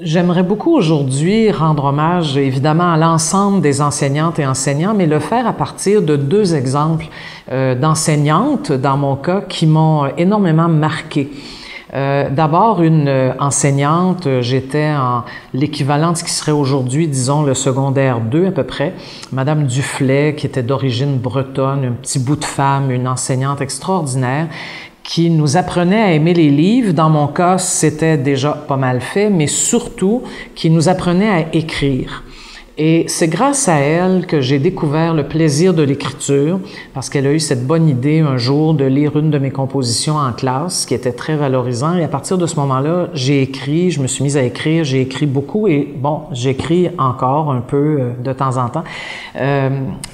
J'aimerais beaucoup aujourd'hui rendre hommage évidemment à l'ensemble des enseignantes et enseignants, mais le faire à partir de deux exemples d'enseignantes, dans mon cas, qui m'ont énormément marqué. D'abord, une enseignante, j'étais en l'équivalent de ce qui serait aujourd'hui, disons, le secondaire 2 à peu près, Madame Duflay, qui était d'origine bretonne, un petit bout de femme, une enseignante extraordinaire, qui nous apprenait à aimer les livres. Dans mon cas, c'était déjà pas mal fait, mais surtout qui nous apprenait à écrire. Et c'est grâce à elle que j'ai découvert le plaisir de l'écriture, parce qu'elle a eu cette bonne idée un jour de lire une de mes compositions en classe, qui était très valorisant. Et à partir de ce moment-là, j'ai écrit, je me suis mise à écrire, j'ai écrit beaucoup et bon, j'écris encore un peu de temps en temps.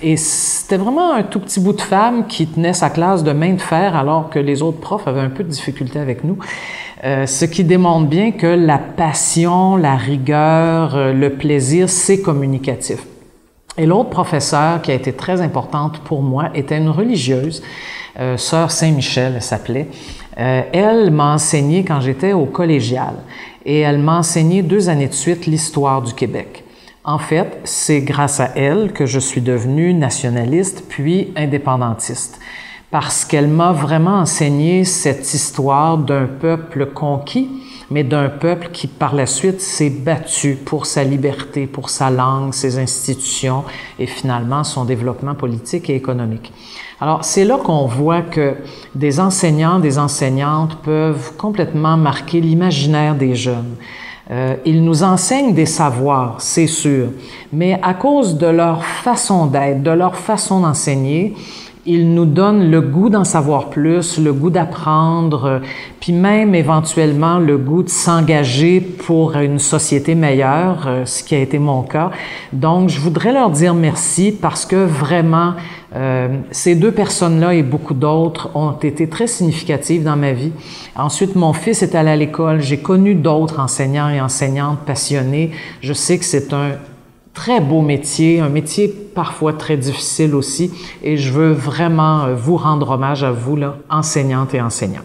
Et c'était vraiment un tout petit bout de femme qui tenait sa classe de main de fer alors que les autres profs avaient un peu de difficulté avec nous. Ce qui démontre bien que la passion, la rigueur, le plaisir, c'est communicatif. Et l'autre professeure qui a été très importante pour moi était une religieuse, Sœur Saint-Michel, elle s'appelait. Elle m'a enseigné quand j'étais au collégial et elle m'a enseigné 2 années de suite l'histoire du Québec. En fait, c'est grâce à elle que je suis devenu nationaliste puis indépendantiste, parce qu'elle m'a vraiment enseigné cette histoire d'un peuple conquis, mais d'un peuple qui, par la suite, s'est battu pour sa liberté, pour sa langue, ses institutions et finalement son développement politique et économique. Alors, c'est là qu'on voit que des enseignants, des enseignantes peuvent complètement marquer l'imaginaire des jeunes. Ils nous enseignent des savoirs, c'est sûr, mais à cause de leur façon d'être, de leur façon d'enseigner, ils nous donnent le goût d'en savoir plus, le goût d'apprendre, puis même éventuellement le goût de s'engager pour une société meilleure, ce qui a été mon cas. Donc, je voudrais leur dire merci parce que vraiment, ces 2 personnes-là et beaucoup d'autres ont été très significatives dans ma vie. Ensuite, mon fils est allé à l'école. J'ai connu d'autres enseignants et enseignantes passionnés. Je sais que c'est un très beau métier, un métier parfois très difficile aussi, et je veux vraiment vous rendre hommage à vous, là, enseignantes et enseignants.